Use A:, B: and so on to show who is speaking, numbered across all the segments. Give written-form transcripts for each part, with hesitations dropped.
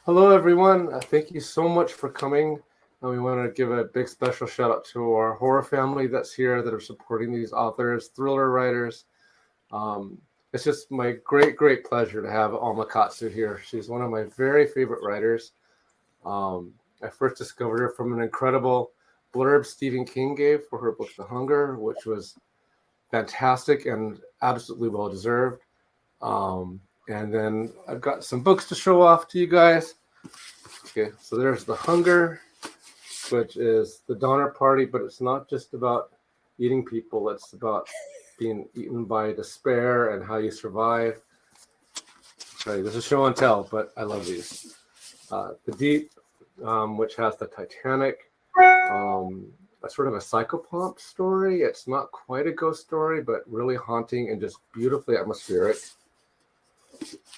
A: Hello, everyone. Thank you so much for coming. And we want to give a big special shout out to our horror family that's here that are supporting these authors, thriller writers. It's just my great pleasure to have Alma Katsu here. She's one of my very favorite writers. I first discovered her from an incredible blurb Stephen King gave for her book, The Hunger, which was fantastic and absolutely well-deserved. And then I've got some books to show off to you guys. Okay, so there's The Hunger, which is the Donner Party, but it's not just about eating people. It's about being eaten by despair and how you survive. Sorry, this is show and tell, but I love these. The Deep, which has the Titanic, a sort of a psychopomp story. It's not quite a ghost story, but really haunting and just beautifully atmospheric.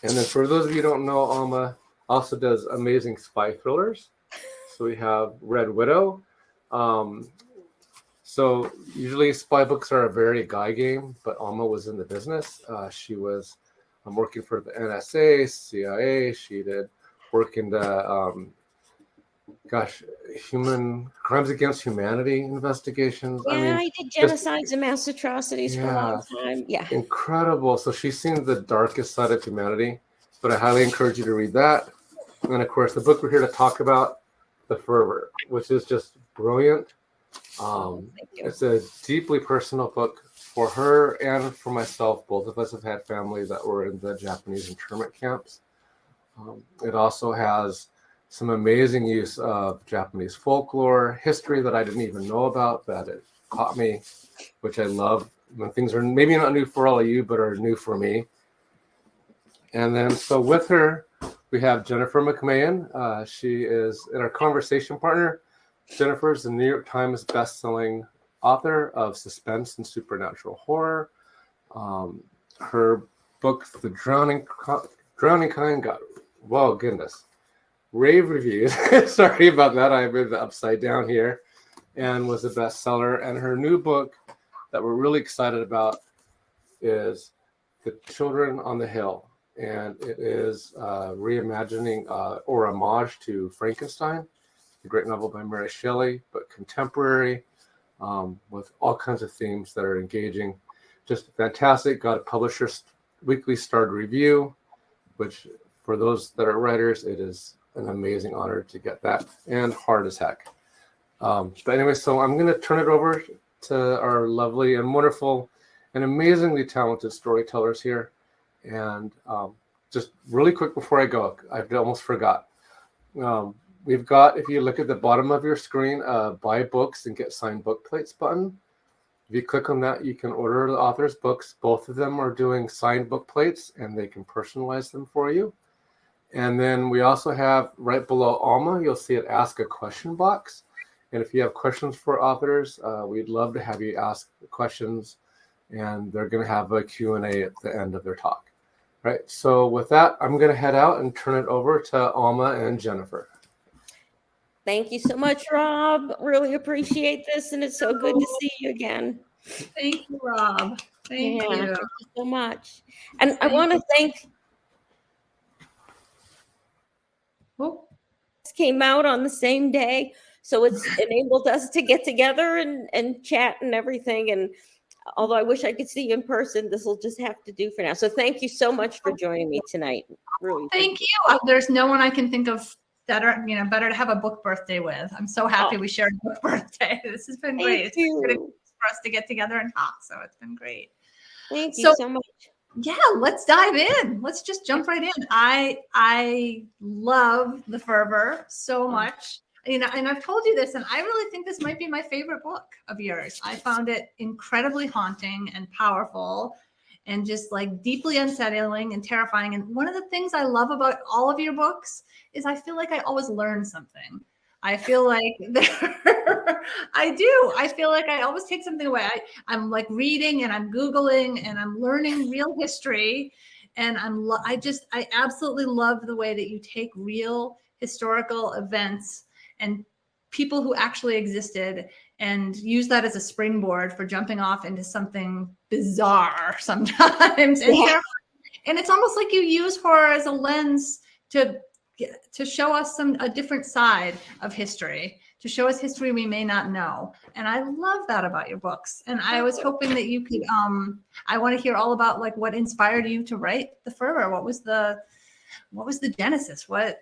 A: And then for those of you who don't know, Alma also does amazing spy thrillers. So we have Red Widow. So usually spy books are a very guy game, but Alma was in the business. She was working for the NSA, CIA. She did work in the, human crimes against humanity investigations.
B: Yeah, I did genocides and mass atrocities for a long time. Yeah.
A: Incredible. So she's seen the darkest side of humanity, but I highly encourage you to read that. And of course, the book we're here to talk about, The Fervor, which is just brilliant. It's a deeply personal book for her and for myself. Both of us have had family that were in the Japanese internment camps. It also has some amazing use of Japanese folklore, history that I didn't even know about, that it caught me, which I love when things are maybe not new for all of you, but are new for me. And then, so with her, we have Jennifer McMahon. She is our conversation partner. Jennifer is the New York Times bestselling author of suspense and supernatural horror. Her book, The Drowning Kind, got, well, goodness, rave reviews. Sorry about that. I moved the upside down here, and was a bestseller. And her new book that we're really excited about is The Children on the Hill. And it is reimagining or homage to Frankenstein, a great novel by Mary Shelley, but contemporary, with all kinds of themes that are engaging. Just fantastic. Got a Publisher's Weekly starred review, which for those that are writers, it is an amazing honor to get that, and hard as heck. But anyway, so I'm going to turn it over to our lovely and wonderful and amazingly talented storytellers here. And just really quick before I go, I almost forgot. We've got, if you look at the bottom of your screen, buy books and get signed book plates button. If you click on that, you can order the author's books. Both of them are doing signed book plates, and they can personalize them for you. And then we also have right below Alma, you'll see it Ask a Question box. And if you have questions for authors, we'd love to have you ask questions, and they're going to have a Q&A at the end of their talk. Right. So with that, I'm going to head out and turn it over to Alma and Jennifer.
B: Thank you so much, Rob. Really appreciate this, and it's so good to see you again.
C: Thank you, Rob. Thank you.
B: Thank you so much. And I want to thank. Came out on the same day, so it's enabled us to get together and chat and everything. And although I wish I could see you in person, this will just have to do for now. So thank you so much for joining me tonight. Really.
C: Thank you. There's no one I can think of better to have a book birthday with. I'm so happy we shared a book birthday. This has been great. It's been good for us to get together and talk. So it's been great.
B: Thank you so much.
C: Yeah, let's dive in. Let's just jump right in. I love The Fervor so much. And I've told you this, and I really think this might be my favorite book of yours. I found it incredibly haunting and powerful, and just like deeply unsettling and terrifying. And one of the things I love about all of your books is I feel like I always learn something. I feel like I feel like I always take something away. I'm like reading and I'm Googling and I'm learning real history. And I absolutely love the way that you take real historical events and people who actually existed and use that as a springboard for jumping off into something bizarre sometimes. And it's almost like you use horror as a lens to to show us a different side of history, to show us history we may not know. And I love that about your books. And I was hoping that you could, I want to hear all about like what inspired you to write The Fervor. What was the genesis? What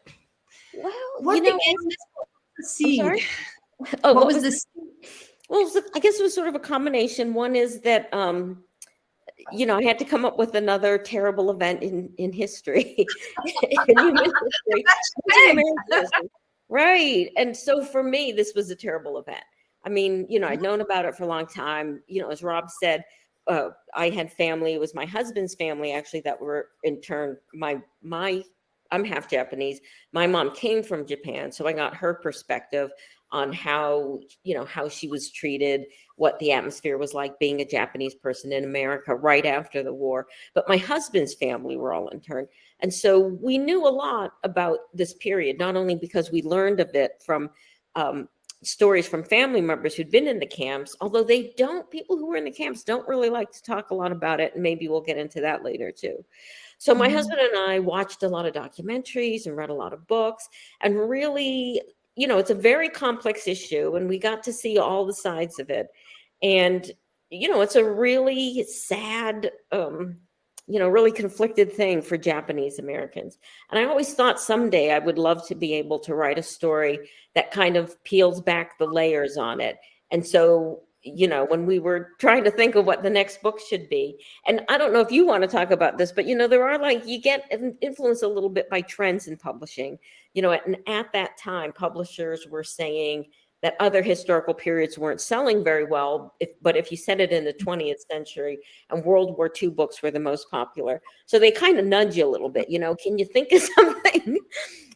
B: Well,
C: began this book? The seed?
B: sorry? Oh,
C: What was this?
B: Well, I guess it was sort of a combination. One is that, I had to come up with another terrible event in history, in human history. American history. Right. And so for me, this was a terrible event. I mean, I'd known about it for a long time. As Rob said, I had family. It was my husband's family, actually, that were interned. I'm half Japanese. My mom came from Japan, so I got her perspective on how she was treated, what the atmosphere was like being a Japanese person in America right after the war. But my husband's family were all interned. And so we knew a lot about this period, not only because we learned of it from stories from family members who'd been in the camps, although people who were in the camps don't really like to talk a lot about it. And maybe we'll get into that later too. So my husband and I watched a lot of documentaries and read a lot of books, and really, it's a very complex issue, and we got to see all the sides of it. And, it's a really sad, really conflicted thing for Japanese Americans. And I always thought someday I would love to be able to write a story that kind of peels back the layers on it. And so, when we were trying to think of what the next book should be, and I don't know if you want to talk about this, but, there are you get influenced a little bit by trends in publishing, and at that time, publishers were saying that other historical periods weren't selling very well, but if you set it in the 20th century, and World War II books were the most popular. So they kind of nudge you a little bit, can you think of something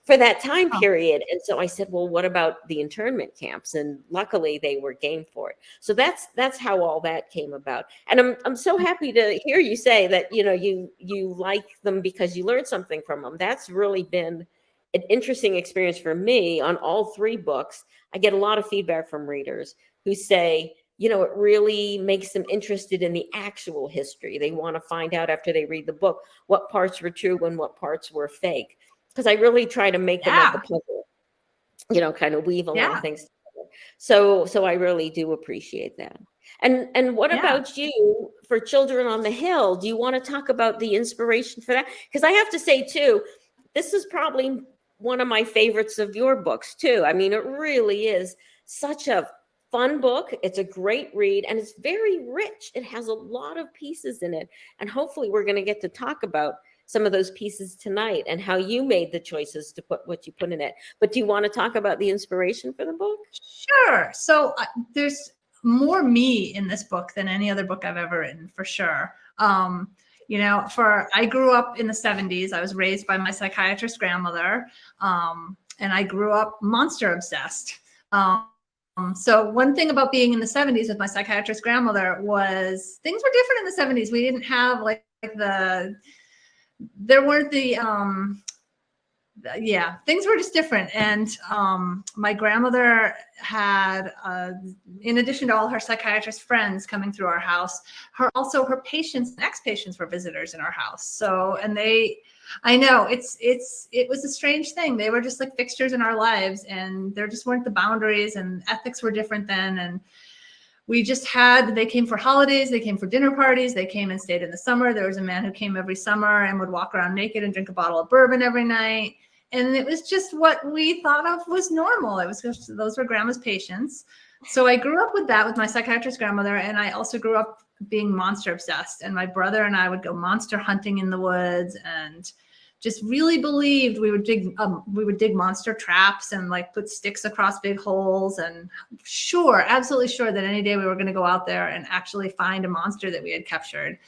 B: for that time period? And so I said, well, what about the internment camps? And luckily they were game for it. So that's how all that came about. And I'm so happy to hear you say that, you like them because you learned something from them. That's really been an interesting experience for me on all three books. I get a lot of feedback from readers who say, it really makes them interested in the actual history. They want to find out after they read the book what parts were true and what parts were fake. Because I really try to make them like a puzzle, kind of weave along things together. So I really do appreciate that. And what about you for Children on the Hill? Do you want to talk about the inspiration for that? Because I have to say too, this is probably one of my favorites of your books too. I mean, it really is such a fun book. It's a great read, and it's very rich. It has a lot of pieces in it. And hopefully we're going to get to talk about some of those pieces tonight and how you made the choices to put what you put in it. But do you want to talk about the inspiration for the book?
C: Sure. So there's more me in this book than any other book I've ever written, for sure. I grew up in the 70s. I was raised by my psychiatrist grandmother, and I grew up monster obsessed. So one thing about being in the 70s with my psychiatrist grandmother was things were different in the 70s. We didn't have things were just different. And my grandmother had, in addition to all her psychiatrist friends coming through our house, her patients and ex-patients were visitors in our house. So, and I know it was a strange thing. They were just like fixtures in our lives, and there just weren't the boundaries, and ethics were different then. And they came for holidays, they came for dinner parties, they came and stayed in the summer. There was a man who came every summer and would walk around naked and drink a bottle of bourbon every night. And it was just what we thought of was normal. It was just, those were grandma's patients. So I grew up with that with my psychiatrist grandmother. And I also grew up being monster obsessed. And my brother and I would go monster hunting in the woods, and just really believed we would dig monster traps and put sticks across big holes, and absolutely sure that any day we were going to go out there and actually find a monster that we had captured.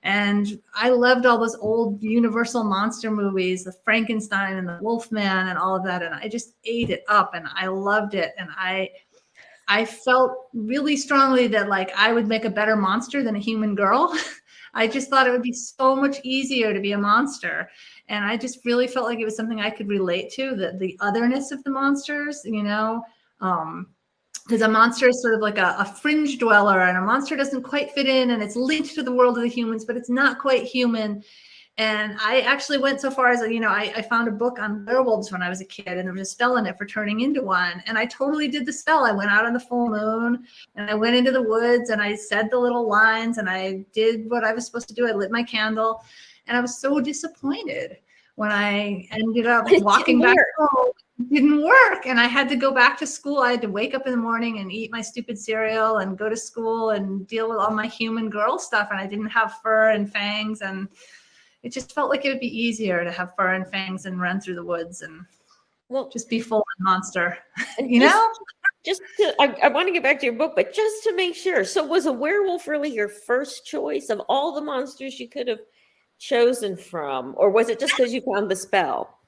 C: And I loved all those old Universal monster movies, the Frankenstein and the Wolfman and all of that. And I just ate it up, and I loved it. And I felt really strongly that I would make a better monster than a human girl. I just thought it would be so much easier to be a monster. And I just really felt like it was something I could relate to, the otherness of the monsters, because a monster is sort of like a fringe dweller, and a monster doesn't quite fit in, and it's linked to the world of the humans, but it's not quite human. And I actually went so far as, I found a book on werewolves when I was a kid, and there was a spell in it for turning into one. And I totally did the spell. I went out on the full moon and I went into the woods and I said the little lines and I did what I was supposed to do. I lit my candle, and I was so disappointed when I ended up walking back home. It didn't work. And I had to go back to school. I had to wake up in the morning and eat my stupid cereal and go to school and deal with all my human girl stuff. And I didn't have fur and fangs, and it just felt like it would be easier to have fur and fangs and run through the woods and just be full on monster,
B: I want to get back to your book, but just to make sure. So was a werewolf really your first choice of all the monsters you could have chosen from, or was it just because you found the spell?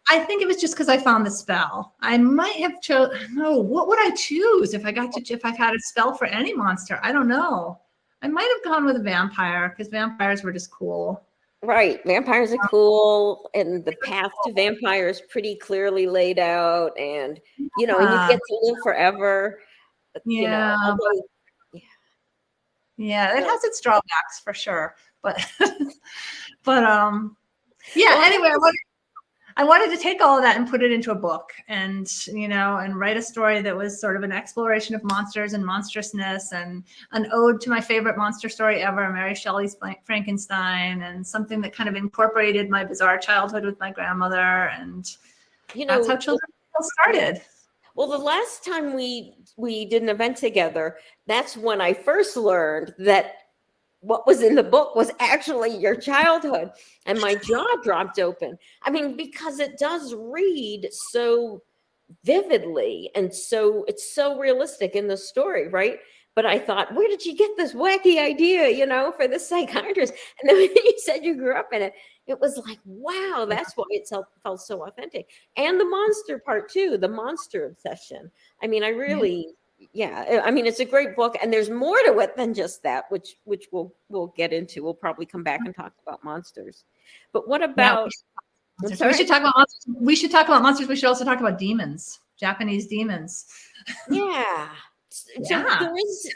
C: I think it was just because I found the spell. I might have chosen. No, what would I choose if I've had a spell for any monster? I don't know. I might have gone with a vampire because vampires were just cool.
B: Right, vampires are cool, and the path to vampire is pretty clearly laid out, and and you get to live forever.
C: Yeah, yeah, it has its drawbacks for sure, but Anyway, I wanted to take all of that and put it into a book, and and write a story that was sort of an exploration of monsters and monstrousness, and an ode to my favorite monster story ever, Mary Shelley's Frankenstein, and something that kind of incorporated my bizarre childhood with my grandmother, and that's how children's tales started.
B: Well, the last time we did an event together, that's when I first learned that what was in the book was actually your childhood, and my jaw dropped open. I mean, because it does read so vividly, and so it's so realistic in the story, right? But I thought, where did you get this wacky idea, for this psychiatrist? And then when you said you grew up in it, it was like, wow, that's why it felt so authentic. And the monster part too, the monster obsession. I mean, I really... Yeah, I mean, it's a great book, and there's more to it than just that, which we'll get into. We'll probably come back and talk about monsters. But what about?
C: We should talk about monsters. We should talk about monsters. We should also talk about demons, Japanese demons.
B: Yeah. So there is,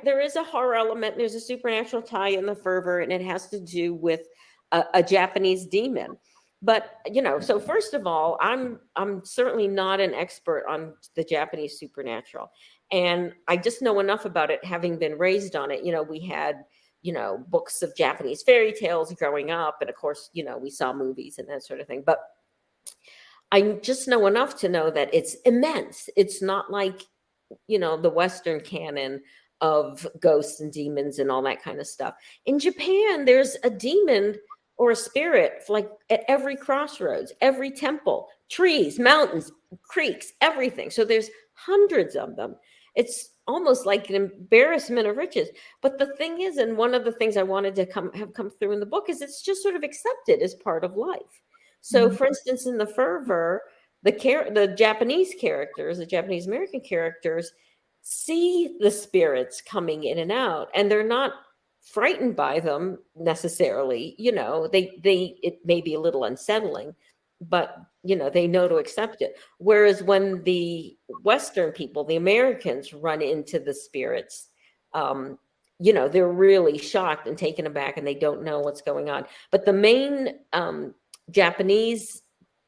B: there is a horror element. There's a supernatural tie in the Fervor, and it has to do with a Japanese demon. But so first of all, I'm certainly not an expert on the Japanese supernatural, and I just know enough about it, having been raised on it. We had books of Japanese fairy tales growing up, and of course we saw movies and that sort of thing. But I just know enough to know that it's immense. It's not like the Western canon of ghosts and demons and all that kind of stuff. In Japan, there's a demon or a spirit like at every crossroads, every temple, trees, mountains, creeks, everything. So there's hundreds of them. It's almost like an embarrassment of riches. But the thing is, and one of the things I wanted to have come through in the book, is it's just sort of accepted as part of life. So for instance, in the Fervor, the Japanese characters, the Japanese American characters, see the spirits coming in and out, and they're not frightened by them necessarily. It may be a little unsettling, but they know to accept it. Whereas when the Western people, the Americans, run into the spirits, they're really shocked and taken aback, and they don't know what's going on. But the main Japanese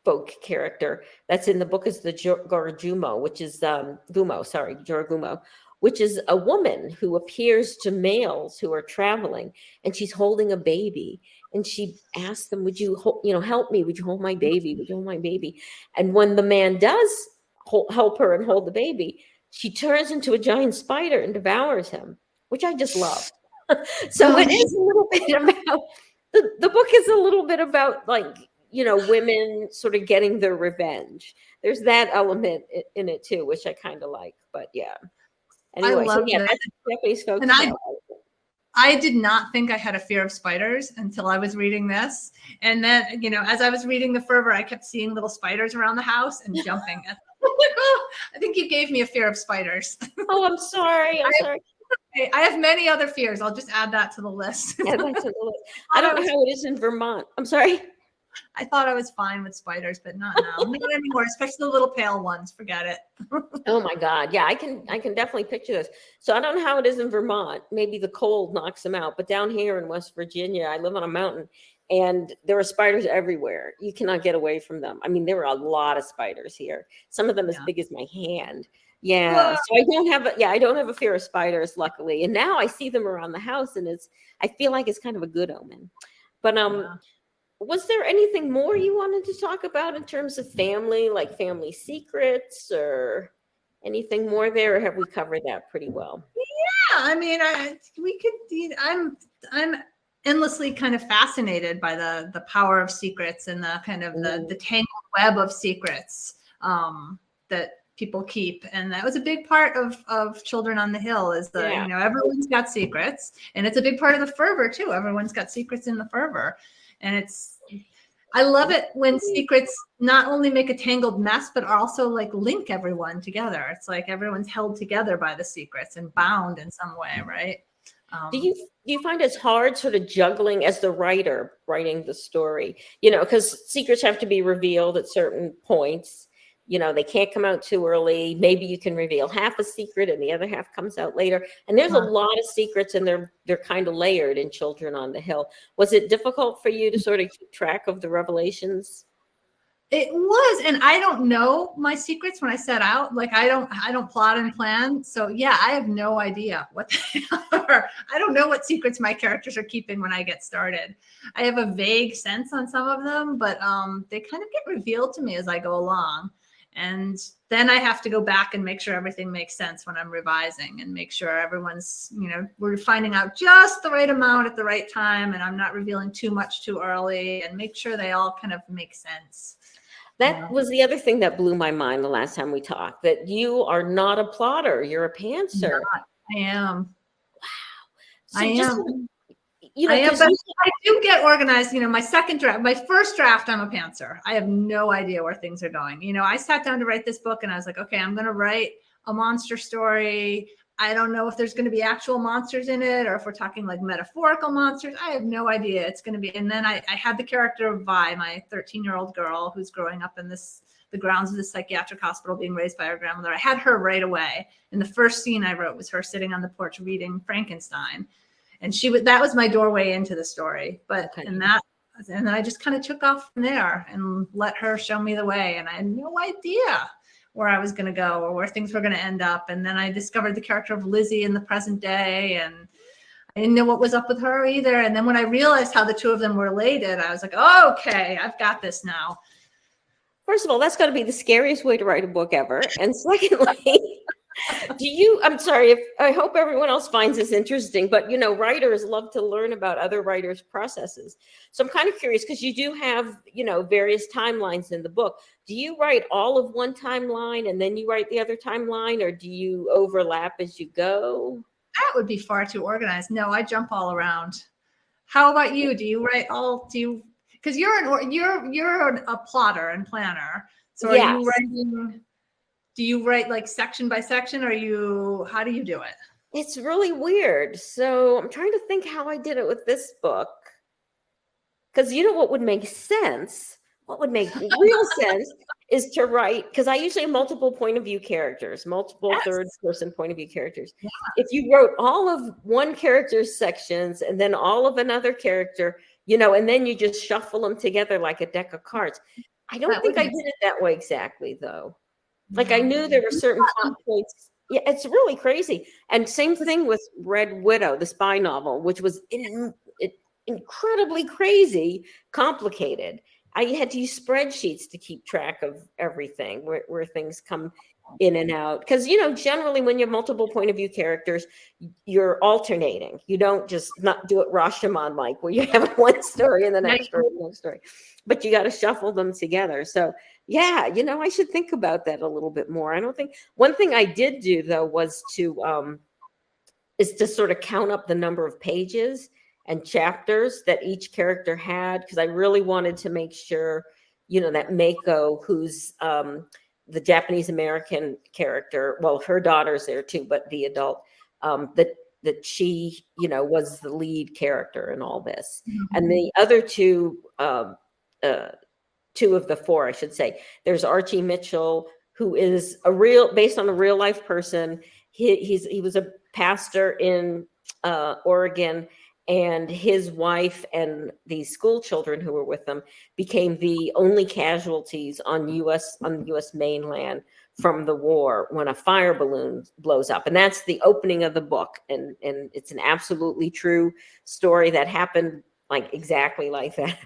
B: folk character that's in the book is the Joragumo, which is Joragumo, which is a woman who appears to males who are traveling, and she's holding a baby, and she asks them, would you help me? Would you hold my baby? Would you hold my baby? And when the man does help her and hold the baby, she turns into a giant spider and devours him, which I just love. So it is a little bit about, the book is a little bit about, like, women sort of getting their revenge. There's that element in it too, which I kind of like. But yeah. Anyway, that's Japanese folks.
C: And I did not think I had a fear of spiders until I was reading this. And then, as I was reading the Fervor, I kept seeing little spiders around the house and jumping. I think you gave me a fear of spiders.
B: Oh, I'm sorry.
C: I have many other fears. I'll just add that to the list.
B: I don't know how it is in Vermont. I'm sorry.
C: I thought I was fine with spiders, but not now. Not anymore, especially the little pale ones. Forget it.
B: Oh my God. Yeah, I can definitely picture this. So I don't know how it is in Vermont. Maybe the cold knocks them out. But down here in West Virginia, I live on a mountain, and there are spiders everywhere. You cannot get away from them. I mean, there are a lot of spiders here. Some of them as big as my hand. Yeah.
C: Whoa.
B: So I don't have a fear of spiders, luckily. And now I see them around the house, and I feel like it's kind of a good omen. But was there anything more you wanted to talk about in terms of family, like family secrets, or anything more there? Or have we covered that pretty well?
C: Yeah, I mean, I'm endlessly kind of fascinated by the power of secrets and the kind of the tangled web of secrets that people keep. And that was a big part of Children on the Hill is everyone's got secrets, and it's a big part of the Fervor too. Everyone's got secrets in the Fervor, and I love it when secrets not only make a tangled mess, but also like link everyone together. It's like everyone's held together by the secrets and bound in some way, right?
B: Do you find it's hard sort of juggling as the writer writing the story, because secrets have to be revealed at certain points. They can't come out too early. Maybe you can reveal half a secret and the other half comes out later. And there's a lot of secrets, and they're kind of layered in Children on the Hill. Was it difficult for you to sort of keep track of the revelations?
C: It was, and I don't know my secrets when I set out. Like I don't plot and plan. So yeah, I have no idea what they are. I don't know what secrets my characters are keeping when I get started. I have a vague sense on some of them, but they kind of get revealed to me as I go along. And then I have to go back and make sure everything makes sense when I'm revising, and make sure everyone's, we're finding out just the right amount at the right time, and I'm not revealing too much too early, and make sure they all kind of make sense.
B: That was the other thing that blew my mind the last time we talked, that you are not a plotter. You're a pantser.
C: I am.
B: Wow.
C: So I am.
B: I am, but
C: I do get organized. My second draft, my first draft, I'm a pantser. I have no idea where things are going. I sat down to write this book, and I was like, okay, I'm going to write a monster story. I don't know if there's going to be actual monsters in it, or if we're talking like metaphorical monsters. I have no idea. It's going to be. And then I had the character of Vi, my 13-year-old girl who's growing up in the grounds of this psychiatric hospital, being raised by her grandmother. I had her right away. And the first scene I wrote was her sitting on the porch reading Frankenstein. And that was my doorway into the story. But and then I just kind of took off from there and let her show me the way. And I had no idea where I was going to go or where things were going to end up. And then I discovered the character of Lizzie in the present day, and I didn't know what was up with her either. And then when I realized how the two of them were related, I was like, oh, okay, I've got this now.
B: First of all, that's got to be the scariest way to write a book ever. And secondly, I'm sorry, I hope everyone else finds this interesting, but writers love to learn about other writers' processes. So I'm kind of curious, because you do have, various timelines in the book. Do you write all of one timeline and then you write the other timeline, or do you overlap as you go?
C: That would be far too organized. No, I jump all around. How about you? Do you write because you're a plotter and planner. So
B: yes.
C: Are you writing? Do you write like section by section, or how do you do it?
B: It's really weird. So I'm trying to think how I did it with this book. Because what would make sense, what would make real sense is to write, because I usually have multiple point of view characters, multiple third person point of view characters. Yeah. If you wrote all of one character's sections and then all of another character, and then you just shuffle them together like a deck of cards. I don't think I did it that way exactly, though. Like I knew there were certain plot points. Yeah, it's really crazy. And same thing with Red Widow, the spy novel, which was incredibly crazy, complicated. I had to use spreadsheets to keep track of everything, where things come in and out. Because, generally when you have multiple point of view characters, you're alternating. You don't just not do it Rashomon like, where you have one story and the next story and the next story. But you got to shuffle them together. So yeah, I should think about that a little bit more. I don't think one thing I did do though was to sort of count up the number of pages and chapters that each character had, because I really wanted to make sure, that Mako, who's the Japanese American character, well, her daughter's there too, but the adult, that she, was the lead character in all this. Mm-hmm. And the other two of the four, I should say, there's Archie Mitchell, who is based on a real life person. He was a pastor in Oregon, and his wife and these school children who were with them became the only casualties on the US mainland from the war when a fire balloon blows up. And that's the opening of the book. And it's an absolutely true story that happened like exactly like that.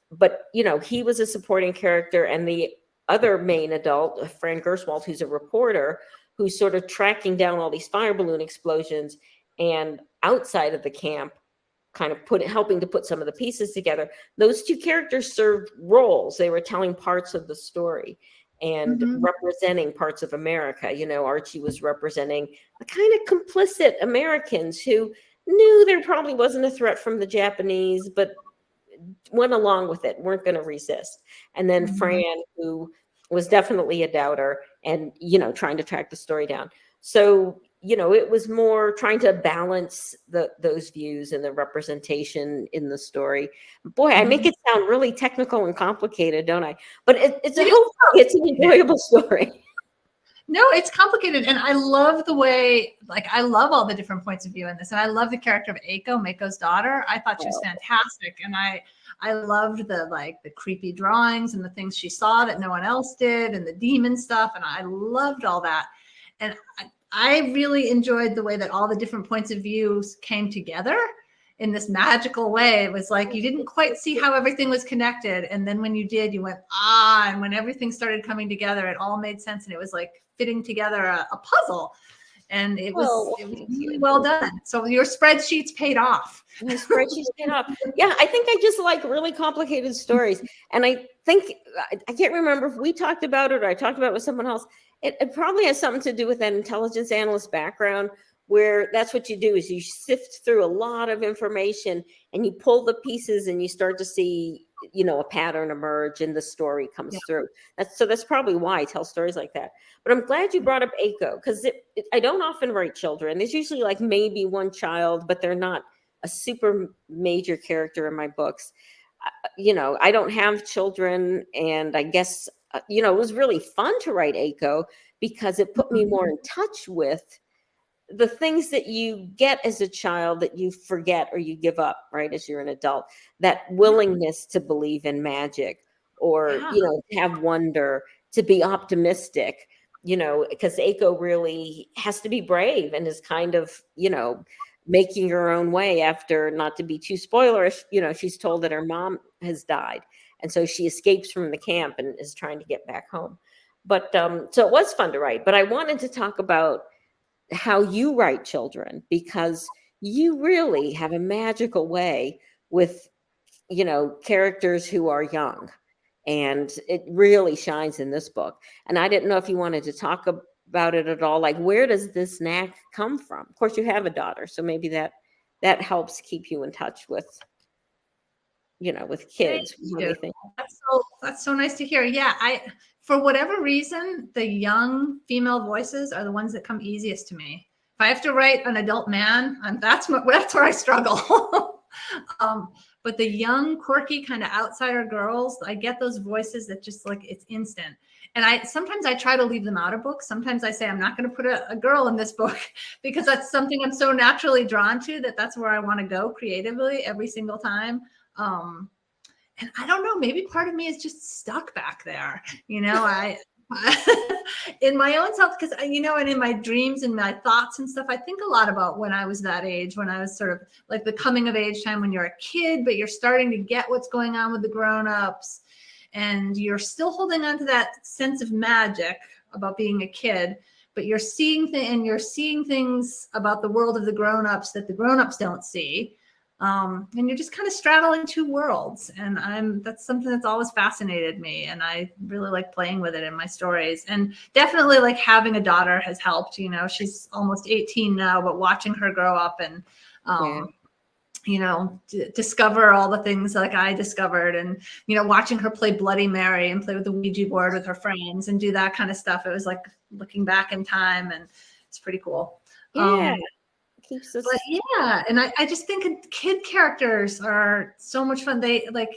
B: But, you know, he was a supporting character, and the other main adult, Fran Gerswald, who's a reporter, who's sort of tracking down all these fire balloon explosions, and outside of the camp, kind of helping to put some of the pieces together. Those two characters served roles. They were telling parts of the story and representing parts of America. You know, Archie was representing the kind of complicit Americans who knew there probably wasn't a threat from the Japanese, but went along with it, weren't going to resist. And then Fran, who was definitely a doubter and, you know, trying to track the story down. So, you know, it was more trying to balance those views and the representation in the story. Boy, I make it sound really technical and complicated, don't I? But it's an enjoyable story.
C: No, it's complicated. And I love the way, like, I love all the different points of view in this. And I love the character of Eiko, Mako's daughter. I thought she was fantastic. And I loved the creepy drawings and the things she saw that no one else did, and the demon stuff. And I loved all that. And I really enjoyed the way that all the different points of views came together in this magical way. It was like you didn't quite see how everything was connected. And then when you did, you went, and when everything started coming together, it all made sense. And it was like fitting together a puzzle. And it was really well done. So your spreadsheets paid off.
B: My spreadsheets paid off. Yeah, I think I just like really complicated stories. And I think, I can't remember if we talked about it or I talked about it with someone else. It probably has something to do with that intelligence analyst background, where that's what you do is you sift through a lot of information and you pull the pieces and you start to see, you know, a pattern emerge and the story comes through. That's probably why I tell stories like that. But I'm glad you brought up Eiko, because I don't often write children. There's usually like maybe one child, but they're not a super major character in my books. You know, I don't have children, and I guess, you know, it was really fun to write Eiko because it put me more in touch with the things that you get as a child that you forget or you give up, right, as you're an adult. That willingness to believe in magic, or, you know, have wonder, to be optimistic, you know, because Eiko really has to be brave and is kind of, you know, making her own way after, not to be too spoilerish, you know, she's told that her mom has died. And so she escapes from the camp and is trying to get back home. But so it was fun to write. But I wanted to talk about how you write children, because you really have a magical way with, you know, characters who are young. And it really shines in this book. And I didn't know if you wanted to talk about it at all. Like, where does this knack come from? Of course, you have a daughter, so maybe that helps keep you in touch with, you know, with kids.
C: That's so nice to hear. Yeah, for whatever reason, the young female voices are the ones that come easiest to me. If I have to write an adult man, that's where I struggle. But the young, quirky kind of outsider girls, I get those voices that just like, it's instant. And sometimes I try to leave them out of books. Sometimes I say, I'm not going to put a girl in this book because that's something I'm so naturally drawn to, that's where I want to go creatively every single time. And I don't know, maybe part of me is just stuck back there. You know, in my own self, because, you know, and in my dreams and my thoughts and stuff, I think a lot about when I was that age, when I was sort of like the coming of age time, when you're a kid, but you're starting to get what's going on with the grownups, and you're still holding on to that sense of magic about being a kid, but you're seeing things about the world of the grownups that the grownups don't see. And you're just kind of straddling two worlds. And that's something that's always fascinated me. And I really like playing with it in my stories. And definitely like having a daughter has helped. You know, she's almost 18 now, but watching her grow up and, you know, discover all the things like I discovered, and, you know, watching her play Bloody Mary and play with the Ouija board with her friends and do that kind of stuff. It was like looking back in time, and it's pretty cool.
B: Yeah.
C: But yeah, and I just think kid characters are so much fun.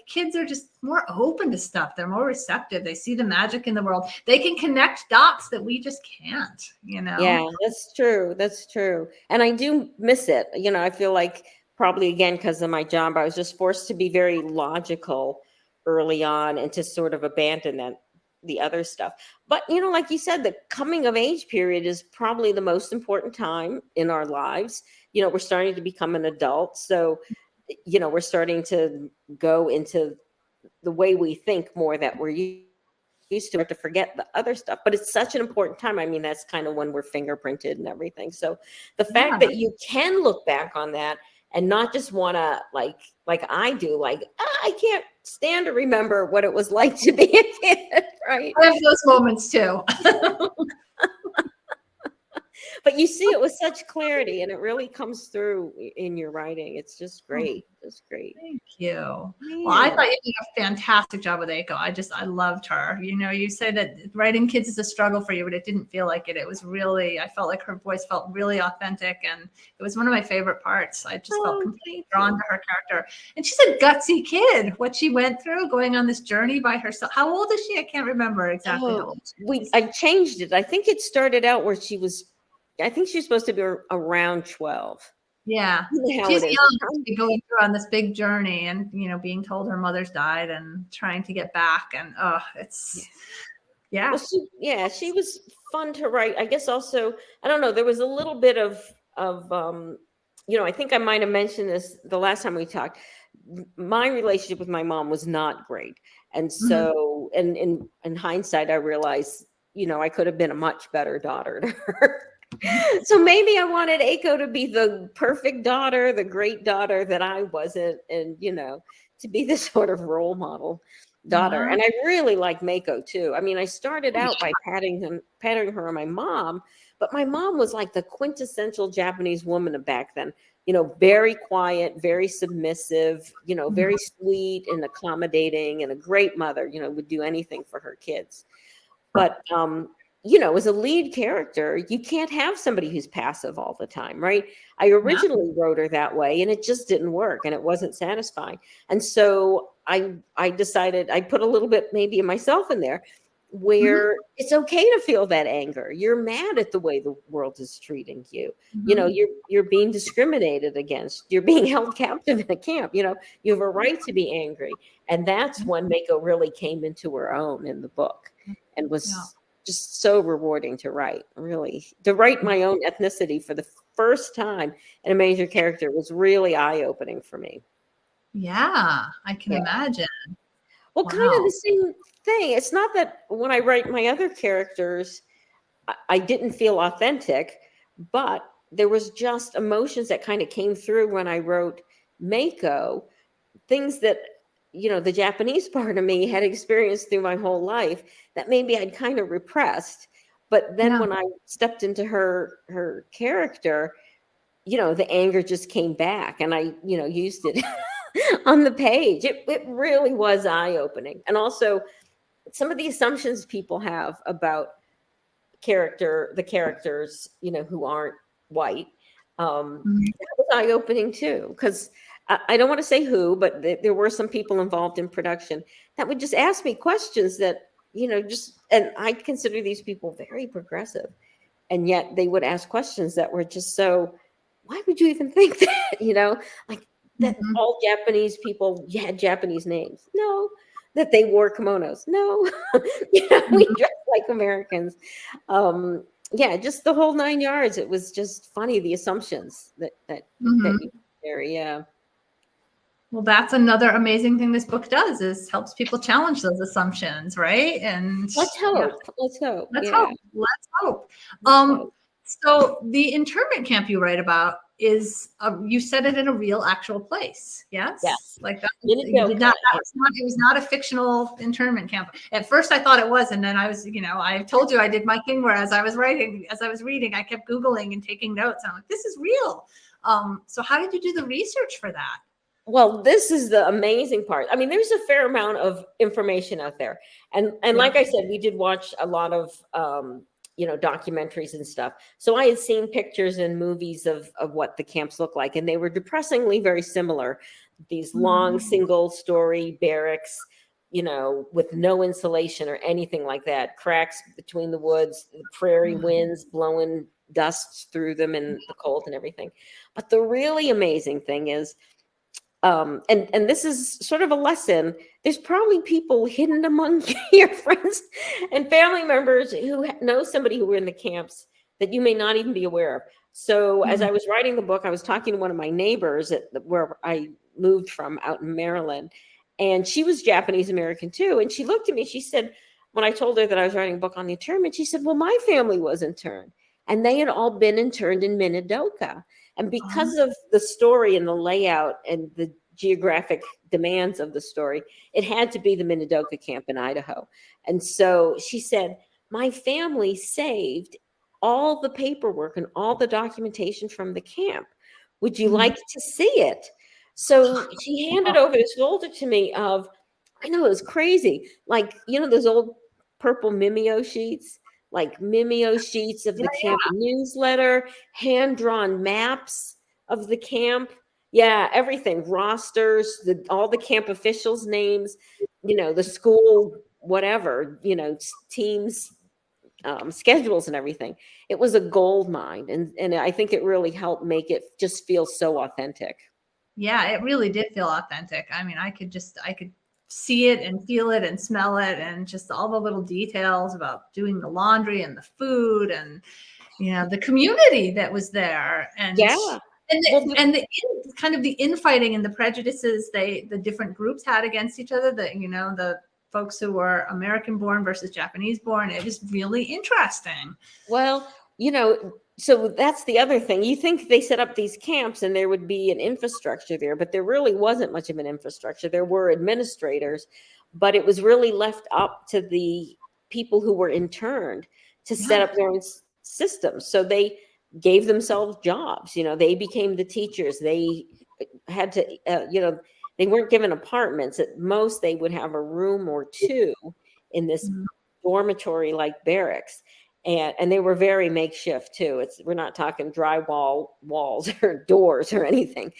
C: Kids are just more open to stuff. They're more receptive. They see the magic in the world. They can connect dots that we just can't, you know?
B: Yeah, that's true. That's true. And I do miss it. You know, I feel like probably again because of my job, I was just forced to be very logical early on and to sort of abandon the other stuff. But, you know, like you said, the coming of age period is probably the most important time in our lives. You know, we're starting to become an adult. So, you know, we're starting to go into the way we think more that we're used to forget the other stuff. But it's such an important time. I mean, that's kind of when we're fingerprinted and everything. So the fact that you can look back on that and not just want to like I do, like, I can't stand to remember what it was like to be a kid, right?
C: I have those moments too.
B: But you see it with such clarity, and it really comes through in your writing. It's just great. It's great.
C: Thank you.
B: Man.
C: Well, I thought you did a fantastic job with Aiko. I loved her. You know, you say that writing kids is a struggle for you, but it didn't feel like it. It was really, I felt like her voice felt really authentic, and it was one of my favorite parts. I just felt completely drawn to her character. And she's a gutsy kid. What she went through, going on this journey by herself. How old is she? I can't remember exactly how old she is.
B: I changed it. I think it started out where she was, I think she's supposed to be around 12.
C: Yeah, she's young to be going through on this big journey, and you know, being told her mother's died and trying to get back, and it's
B: Well, she was fun to write. I guess also, I don't know, there was a little bit of you know, I think I might have mentioned this the last time we talked. My relationship with my mom was not great, and so, and in hindsight, I realized, you know, I could have been a much better daughter to her. So maybe I wanted Aiko to be the perfect daughter, the great daughter that I wasn't, and, you know, to be the sort of role model daughter. And I really like Mako too. I mean, I started out by patting her on my mom, but my mom was like the quintessential Japanese woman of back then, you know, very quiet, very submissive, you know, very sweet and accommodating, and a great mother, you know, would do anything for her kids. But, you know, as a lead character, you can't have somebody who's passive all the time, right? I originally wrote her that way, and it just didn't work, and it wasn't satisfying. And so I decided I put a little bit maybe of myself in there, where it's okay to feel that anger. You're mad at the way the world is treating you. You know, you're being discriminated against. You're being held captive in a camp. You know, you have a right to be angry. And that's when Mako really came into her own in the book, and was just so rewarding to write. Really, to write my own ethnicity for the first time in a major character was really eye-opening for me.
C: Yeah, I can imagine.
B: Well, kind of the same thing. It's not that when I write my other characters, I didn't feel authentic, but there was just emotions that kind of came through when I wrote Mako, things that, you know, the Japanese part of me had experienced through my whole life that maybe I'd kind of repressed. But then when I stepped into her character, you know, the anger just came back, and I, you know, used it on the page. It really was eye-opening. And also some of the assumptions people have about the characters, you know, who aren't white, that was eye-opening too, because I don't want to say who, but there were some people involved in production that would just ask me questions that, you know, and I consider these people very progressive, and yet they would ask questions that were just so, why would you even think that, you know, like that all Japanese people had Japanese names? No. That they wore kimonos? No. You know, we dress like Americans. Yeah, just the whole 9 yards. It was just funny, the assumptions that you there. Yeah.
C: Well, that's another amazing thing this book does, is helps people challenge those assumptions, right? And
B: let's hope. Let's hope.
C: Let's hope. So the internment camp you write about is you set it in a real, actual place. Yes.
B: Yes.
C: Like that. It was not a fictional internment camp. At first, I thought it was, and then I was, you know, I told you I did my thing where as I was reading, I kept Googling and taking notes. I'm like, this is real. So how did you do the research for that?
B: Well, this is the amazing part. I mean, there's a fair amount of information out there. And like I said, we did watch a lot of, you know, documentaries and stuff. So I had seen pictures and movies of what the camps look like, and they were depressingly very similar. These long single story barracks, you know, with no insulation or anything like that, cracks between the woods, the prairie winds blowing dusts through them in the cold and everything. But the really amazing thing is, and this is sort of a lesson, there's probably people hidden among your friends and family members who know somebody who were in the camps that you may not even be aware of. So as I was writing the book, I was talking to one of my neighbors where I moved from out in Maryland, and she was Japanese American too. And she looked at me, she said, when I told her that I was writing a book on the internment, she said, well, my family was interned, and they had all been interned in Minidoka. And because of the story and the layout and the geographic demands of the story, it had to be the Minidoka camp in Idaho. And so she said, my family saved all the paperwork and all the documentation from the camp. Would you like to see it? So she handed over this folder to me of, I know, it was crazy. Like, those old purple Mimeo sheets, like Mimeo sheets of the camp newsletter, hand-drawn maps of the camp. Yeah, everything, rosters, all the camp officials' names, the school, whatever, teams, schedules and everything. It was a gold mine. And I think it really helped make it just feel so authentic.
C: Yeah, it really did feel authentic. I mean, I could see it and feel it and smell it, and just all the little details about doing the laundry and the food and, the community that was there. And the kind of the infighting and the prejudices the different groups had against each other, the folks who were American born versus Japanese born. It was really interesting.
B: Well, so that's the other thing. You think they set up these camps and there would be an infrastructure there, but there really wasn't much of an infrastructure. There were administrators, but it was really left up to the people who were interned to set up their own systems. So they gave themselves jobs. They became the teachers. They had to, they weren't given apartments. At most, they would have a room or two in this dormitory like barracks. And they were very makeshift too. We're not talking drywall walls or doors or anything.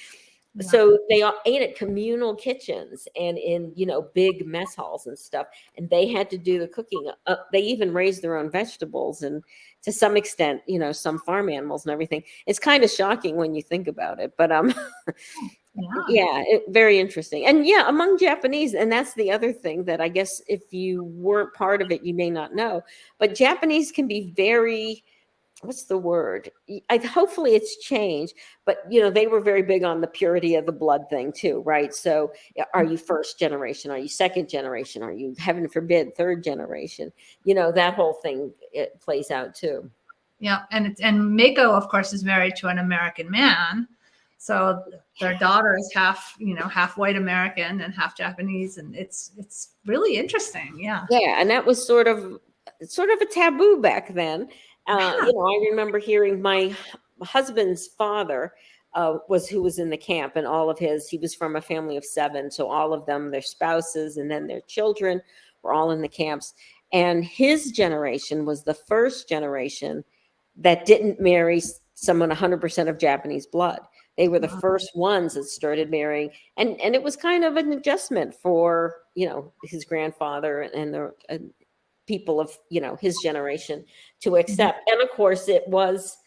B: Yeah. So they ate at communal kitchens and in, big mess halls and stuff. And they had to do the cooking. They even raised their own vegetables and to some extent, some farm animals and everything. It's kind of shocking when you think about it, but very interesting. And among Japanese, and that's the other thing that I guess if you weren't part of it, you may not know, but Japanese can be very, what's the word? Hopefully it's changed, but they were very big on the purity of the blood thing too, right? So are you first generation? Are you second generation? Are you, heaven forbid, third generation? That whole thing, it plays out too.
C: Yeah. And Mako, of course, is married to an American man. So their daughter is half white American and half Japanese. And it's really interesting. Yeah.
B: Yeah. And that was sort of a taboo back then. I remember hearing my husband's father who was in the camp, and he was from a family of 7. So all of them, their spouses and then their children were all in the camps. And his generation was the first generation that didn't marry someone 100% of Japanese blood. They were the first ones that started marrying. And it was kind of an adjustment for, his grandfather and the people of, his generation to accept. And of course, it was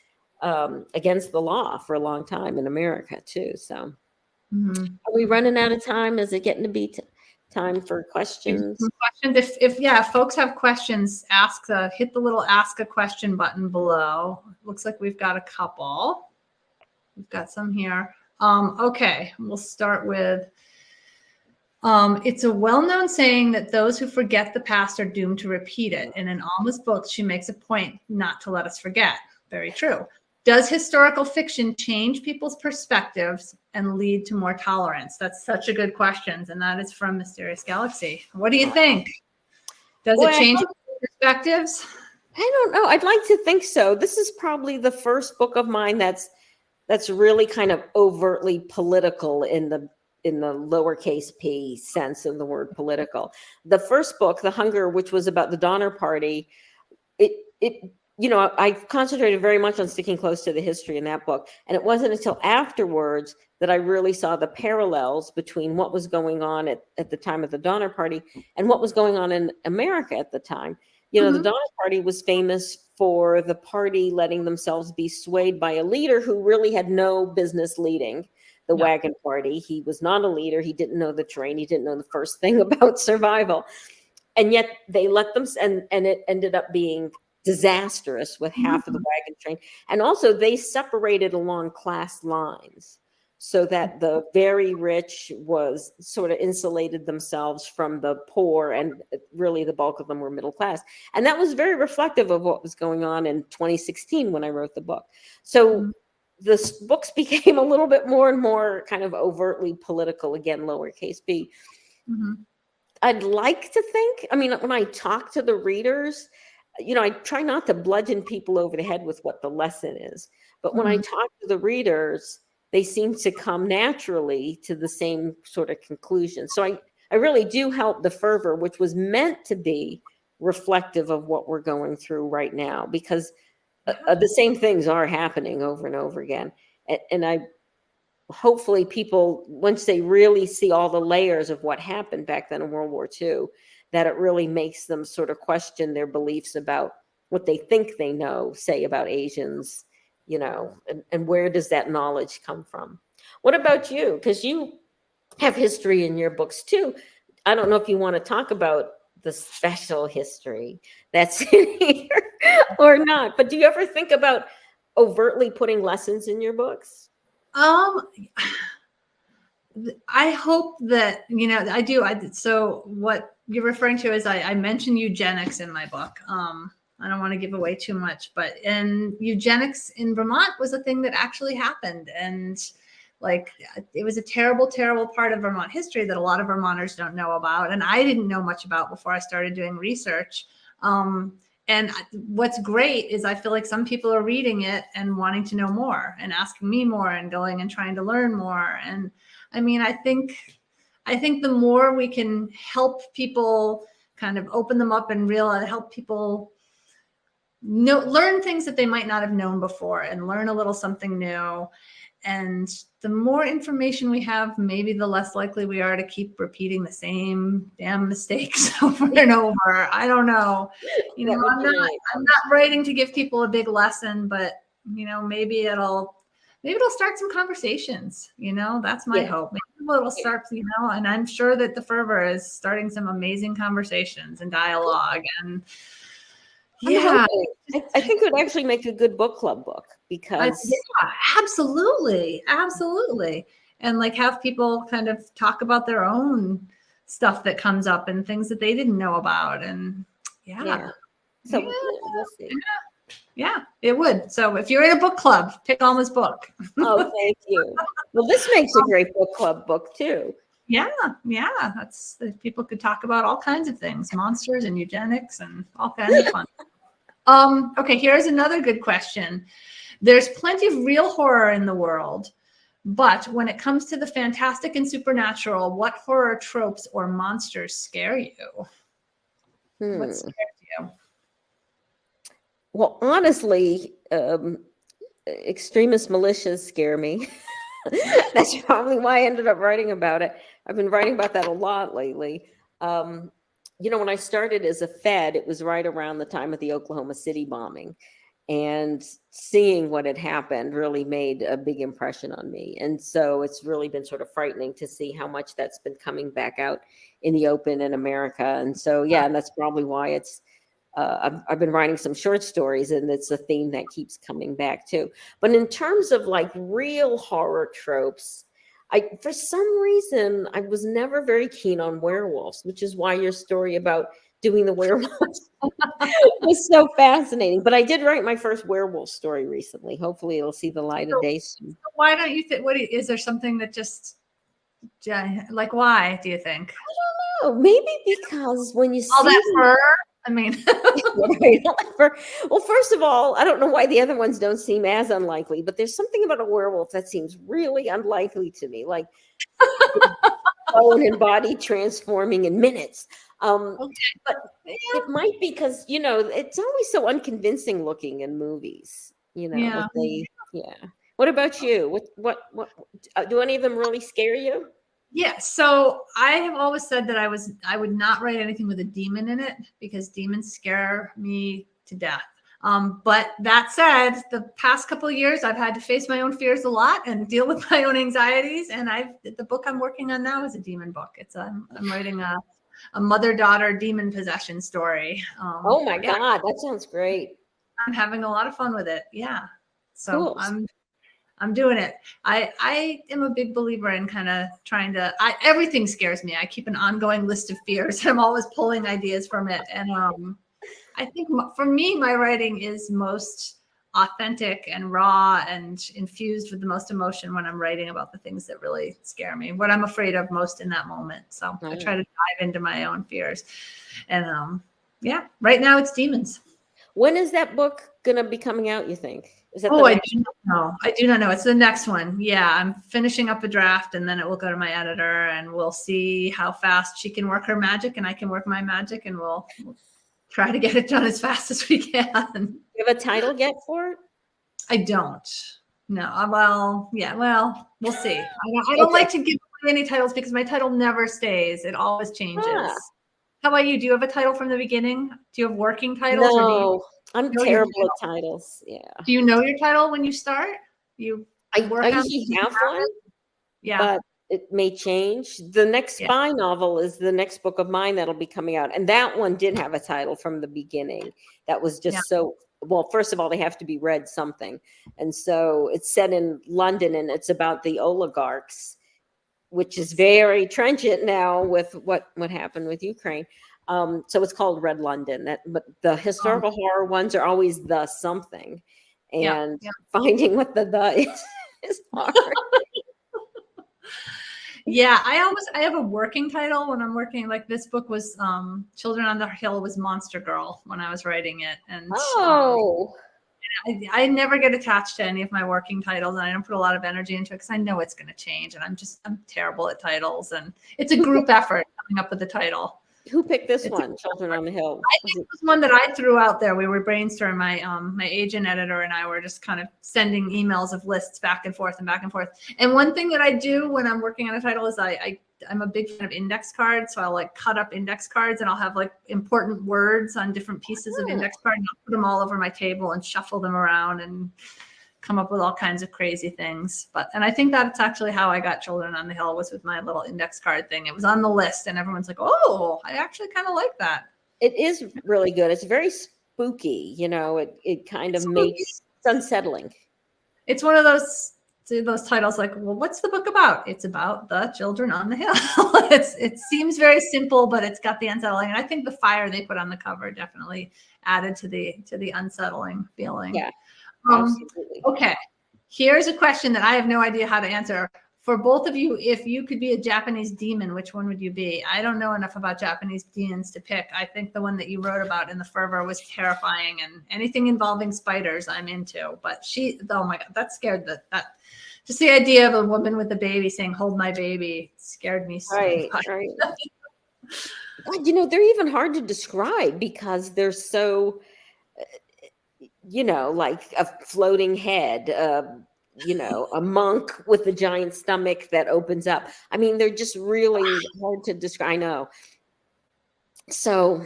B: against the law for a long time in America too. So are we running out of time? Is it getting to be time for questions?
C: If folks have questions, hit the little ask a question button below. Looks like we've got a couple. We've got some here. Okay, we'll start with, it's a well-known saying that those who forget the past are doomed to repeat it. And in Alma's book, she makes a point not to let us forget. Very true. Does historical fiction change people's perspectives and lead to more tolerance? That's such a good question. And that is from Mysterious Galaxy. What do you think? Does it change perspectives?
B: I don't know. I'd like to think so. This is probably the first book of mine that's really kind of overtly political in the lowercase p sense of the word political. The first book, The Hunger, which was about the Donner Party, I concentrated very much on sticking close to the history in that book. And it wasn't until afterwards that I really saw the parallels between what was going on at the time of the Donner Party and what was going on in America at the time. The Donner Party was famous for the party letting themselves be swayed by a leader who really had no business leading the wagon party. He was not a leader. He didn't know the terrain. He didn't know the first thing about survival. And yet they let them, and it ended up being disastrous with half of the wagon train. And also they separated along class lines so that the very rich was sort of insulated themselves from the poor, and really the bulk of them were middle class. And that was very reflective of what was going on in 2016 when I wrote the book. So the books became a little bit more and more kind of overtly political, again, lowercase b. I'd like to think, I mean, when I talk to the readers, you know, I try not to bludgeon people over the head with what the lesson is. But when I talk to the readers, they seem to come naturally to the same sort of conclusion. So I really do help the Fervor, which was meant to be reflective of what we're going through right now, because the same things are happening over and over again. And I hopefully people, once they really see all the layers of what happened back then in World War II, that it really makes them sort of question their beliefs about what they think they know, say about Asians, you know, and where does that knowledge come from? What about you? Because you have history in your books too. I don't know if you want to talk about the special history that's in here or not, but do you ever think about overtly putting lessons in your books?
C: I hope that, you know, I do. So what you're referring to is I mentioned eugenics in my book. I don't want to give away too much, but eugenics in Vermont was a thing that actually happened. And like, it was a terrible, terrible part of Vermont history that a lot of Vermonters don't know about. And I didn't know much about before I started doing research. And what's great is I feel like some people are reading it and wanting to know more and asking me more and going and trying to learn more. And I mean, I think the more we can help people kind of open them up and realize, help people learn things that they might not have known before and learn a little something new. And the more information we have, maybe the less likely we are to keep repeating the same damn mistakes over and over. I don't know. You know, I'm not writing to give people a big lesson, but you know, maybe it'll start some conversations. You know, that's my hope. Maybe it'll start, you know, and I'm sure that the Fervor is starting some amazing conversations and dialogue. And yeah,
B: I think it would actually make a good book club book because
C: absolutely. And like have people kind of talk about their own stuff that comes up and things that they didn't know about. And
B: so we'll see.
C: Yeah, it would. So if you're in a book club, pick Alma's book.
B: Oh, thank you. Well, this makes a great book club book too.
C: Yeah. That's people could talk about all kinds of things, monsters and eugenics and all kinds of fun. Okay, here's another good question. There's plenty of real horror in the world, but when it comes to the fantastic and supernatural, what horror tropes or monsters scare you? What scares you?
B: Well, honestly, extremist militias scare me. That's probably why I ended up writing about it. I've been writing about that a lot lately. You know, when I started as a Fed, it was right around the time of the Oklahoma City bombing. And seeing what had happened really made a big impression on me. And so it's really been sort of frightening to see how much that's been coming back out in the open in America. And so, yeah, and that's probably why it's, I've been writing some short stories, and it's a theme that keeps coming back too. But in terms of like real horror tropes, for some reason, I was never very keen on werewolves, which is why your story about doing the werewolves was so fascinating. But I did write my first werewolf story recently. Hopefully it'll see the light of day soon.
C: Why don't you think, is there something that just, like, why do you think?
B: I don't know. Maybe because when you see
C: all that fur, I mean,
B: well, first of all, I don't know why the other ones don't seem as unlikely, but there's something about a werewolf that seems really unlikely to me, like bone and body transforming in minutes. But it might be because, you know, it's always so unconvincing looking in movies, you know. What about you? What do any of them really scare you?
C: Yeah, so I have always said that I would not write anything with a demon in it because demons scare me to death. But that said, the past couple of years, I've had to face my own fears a lot and deal with my own anxieties. And the book I'm working on now is a demon book. I'm writing a mother-daughter demon possession story.
B: Oh my God, that sounds great.
C: I'm having a lot of fun with it. Yeah. So
B: Cool.
C: I'm doing it. I am a big believer in kind of trying to, everything scares me. I keep an ongoing list of fears. I'm always pulling ideas from it. And I think for me, my writing is most authentic and raw and infused with the most emotion when I'm writing about the things that really scare me, what I'm afraid of most in that moment. So I try to dive into my own fears. And yeah, right now it's demons.
B: When is that book going to be coming out, you think? Is that
C: I do not know. I do not know. It's the next one. Yeah, I'm finishing up a draft and then it will go to my editor and we'll see how fast she can work her magic and I can work my magic and we'll try to get it done as fast as we can.
B: You have a title yet for it?
C: I don't. No. Well, yeah. Well, we'll see. I don't like to give away any titles because my title never stays. It always changes.
B: Ah.
C: How about you? Do you have a title from the beginning? Do you have working titles?
B: No,
C: or
B: I'm terrible at titles. Yeah.
C: Do you know your title when you start?
B: I usually have one.
C: Yeah.
B: But it may change. The next spy novel is the next book of mine that'll be coming out. And that one did have a title from the beginning. That was just so, well, first of all, they have to be read something. And so it's set in London and it's about the oligarchs, which is very trenchant now with what happened with Ukraine. So it's called Red London. But the historical horror ones are always the something. And finding what the is hard.
C: Yeah, I have a working title when I'm working. Like this book was Children on the Hill was Monster Girl when I was writing it. And I never get attached to any of my working titles and I don't put a lot of energy into it because I know it's going to change and I'm terrible at titles and it's a group effort coming up with the title.
B: Who picked this one, Children on the Hill?
C: I think it was one that I threw out there. We were brainstorming. My agent editor and I were just kind of sending emails of lists back and forth and back and forth. And one thing that I do when I'm working on a title is I'm a big fan of index cards. So I'll like cut up index cards and I'll have like important words on different pieces of index card and I'll put them all over my table and shuffle them around and come up with all kinds of crazy things. And I think that's actually how I got Children on the Hill was with my little index card thing. It was on the list and everyone's like, oh, I actually kind of like that.
B: It is really good. It's very spooky. You know, it kind of makes it's unsettling.
C: It's one of those titles like, well, what's the book about? It's about the children on the hill. It seems very simple, but it's got the unsettling. And I think the fire they put on the cover definitely added to the unsettling feeling.
B: Yeah.
C: Okay, here's a question that I have no idea how to answer. For both of you, if you could be a Japanese demon, which one would you be? I don't know enough about Japanese demons to pick. I think the one that you wrote about in the Fervor was terrifying, and anything involving spiders I'm into. But oh my God, that scared that. Just the idea of a woman with a baby saying, hold my baby, scared me so much.
B: Right. God, you know, they're even hard to describe because they're so... you know, like a floating head, you know, a monk with a giant stomach that opens up. I mean, they're just really hard to describe. I know. So,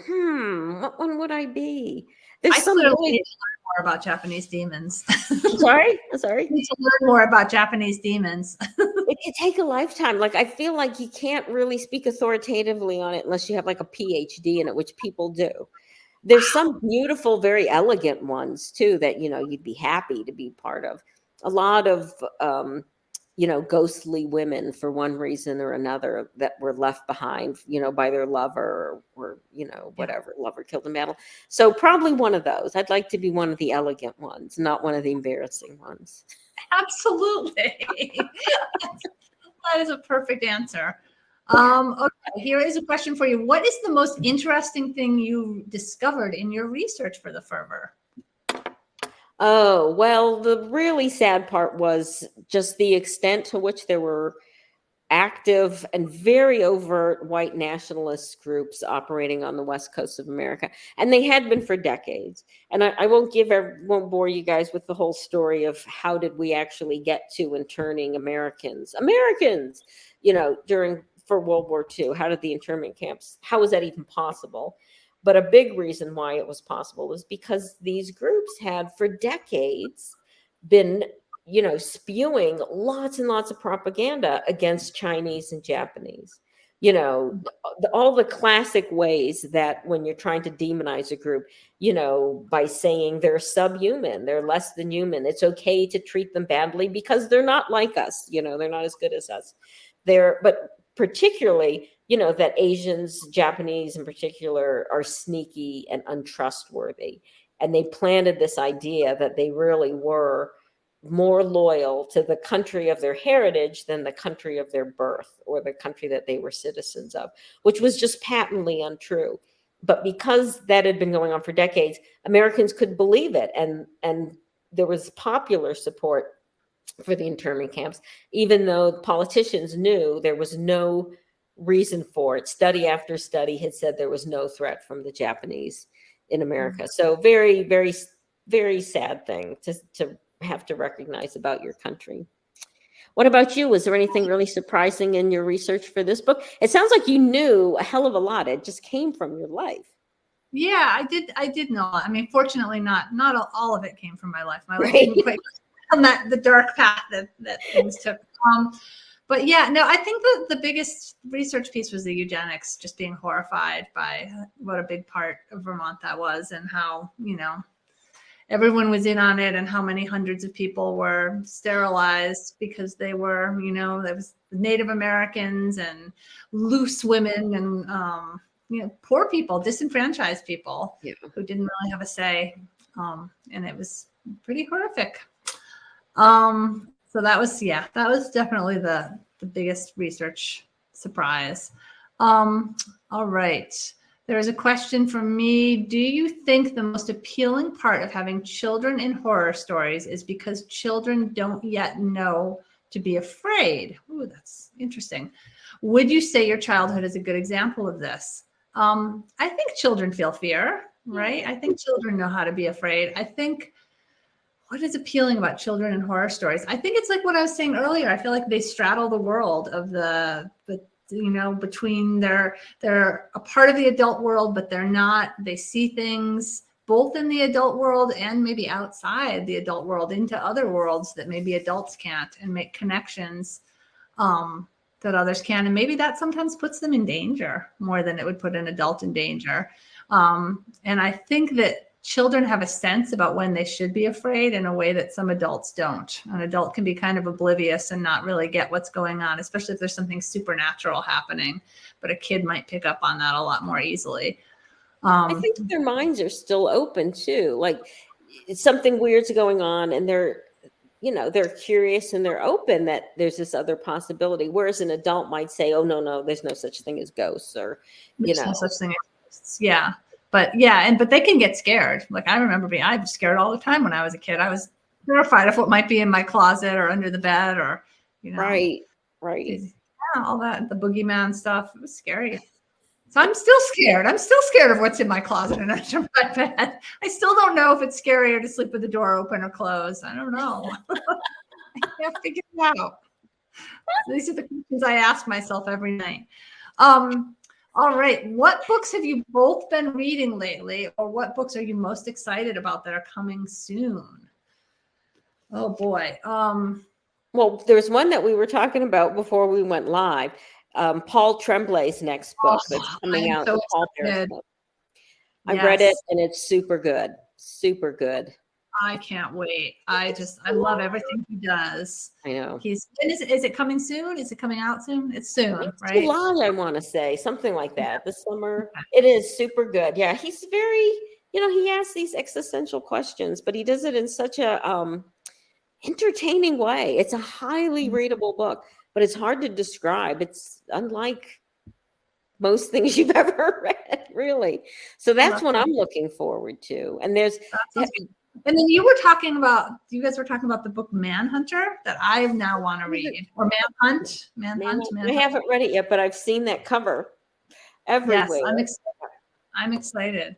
B: what one would I be?
C: There's some really need to learn more about Japanese demons.
B: Sorry.
C: I need to learn more about Japanese demons.
B: It could take a lifetime. Like, I feel like you can't really speak authoritatively on it unless you have like a PhD in it, which people do. There's some beautiful, very elegant ones too that, you know, you'd be happy to be part of. A lot of, you know, ghostly women for one reason or another that were left behind, you know, by their lover or you know, whatever, lover killed in battle. So probably one of those. I'd like to be one of the elegant ones, not one of the embarrassing ones.
C: Absolutely. That is a perfect answer. Okay, here is a question for you. What is the most interesting thing you discovered in your research for the Fervor?
B: Oh, well, the really sad part was just the extent to which there were active and very overt white nationalist groups operating on the West Coast of America. And they had been for decades. And I won't bore you guys with the whole story of how did we actually get to interning Americans, you know, for World War II. How did the internment camps, how was that even possible? But a big reason why it was possible is because these groups had for decades been, spewing lots and lots of propaganda against Chinese and Japanese. All the classic ways that when you're trying to demonize a group, by saying they're subhuman, they're less than human, it's okay to treat them badly because they're not like us, they're not as good as us. But particularly, that Asians, Japanese in particular, are sneaky and untrustworthy. And they planted this idea that they really were more loyal to the country of their heritage than the country of their birth or the country that they were citizens of, which was just patently untrue. But because that had been going on for decades, Americans could believe it. And there was popular support for the internment camps, even though politicians knew there was no reason for it. Study after study had said there was no threat from the Japanese in America. So very, very, very sad thing to have to recognize about your country. What about you? Was there anything really surprising in your research for this book? It sounds like you knew a hell of a lot. It just came from your life.
C: Yeah, I did know. I mean, fortunately, not all of it came from my life. My life didn't quite on the dark path that things took. But yeah, no, I think the biggest research piece was the eugenics, just being horrified by what a big part of Vermont that was, and how, everyone was in on it, and how many hundreds of people were sterilized because they were, there was Native Americans and loose women and, poor people, disenfranchised people who didn't really have a say. And it was pretty horrific. So that was definitely the biggest research surprise. All right. There is a question from me. Do you think the most appealing part of having children in horror stories is because children don't yet know to be afraid? Ooh, that's interesting. Would you say your childhood is a good example of this? I think children feel fear, right? I think children know how to be afraid. I think what is appealing about children in horror stories? I think it's like what I was saying earlier. I feel like they straddle the world of the between they're a part of the adult world, but they're not. They see things both in the adult world and maybe outside the adult world into other worlds that maybe adults can't, and make connections that others can. And maybe that sometimes puts them in danger more than it would put an adult in danger. And I think that children have a sense about when they should be afraid in a way that some adults don't. An adult can be kind of oblivious and not really get what's going on, especially if there's something supernatural happening. But a kid might pick up on that a lot more easily.
B: I think their minds are still open too. Like it's something weird's going on, and they're curious and they're open that there's this other possibility. Whereas an adult might say, "Oh no, there's no such thing as ghosts," or
C: there's no such thing as ghosts. Yeah. But yeah, but they can get scared. Like I remember I was scared all the time when I was a kid. I was terrified of what might be in my closet or under the bed, or
B: right.
C: Yeah, all that, the boogeyman stuff. It was scary. So I'm still scared. I'm still scared of what's in my closet and under my bed. I still don't know if it's scarier to sleep with the door open or closed. I don't know. I can't figure it out. So these are the questions I ask myself every night. All right. What books have you both been reading lately, or what books are you most excited about that are coming soon? Oh boy.
B: Well, there's one that we were talking about before we went live. Paul Tremblay's next book that's coming out.
C: So
B: Paul book. I read it and it's super good. Super good.
C: I can't wait. I love everything he does.
B: I know.
C: Is it coming soon? Is it coming out soon? It's soon,
B: it's
C: right?
B: July, I want to say something like that. This summer. Okay. It is super good. Yeah, he's very, he asks these existential questions, but he does it in such a entertaining way. It's a highly readable book, but it's hard to describe. It's unlike most things you've ever read, really. So that's what I'm looking forward to. And
C: and then you guys were talking about the book Manhunter that I now want to read, or Manhunt.
B: I haven't read it yet, but I've seen that cover everywhere.
C: Yes, I'm excited.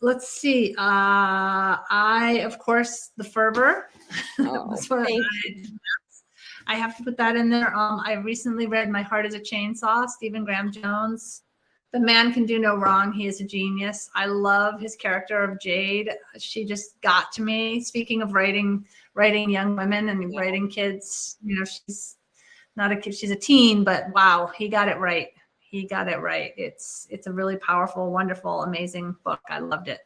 C: Let's see. Of course, The Fervor. I have to put that in there. I recently read My Heart is a Chainsaw, Stephen Graham Jones. The man can do no wrong. He is a genius. I love his character of Jade. She just got to me. Speaking of writing young women and writing kids, she's not a kid, she's a teen, but wow, he got it right. He got it right. It's a really powerful, wonderful, amazing book. I loved it.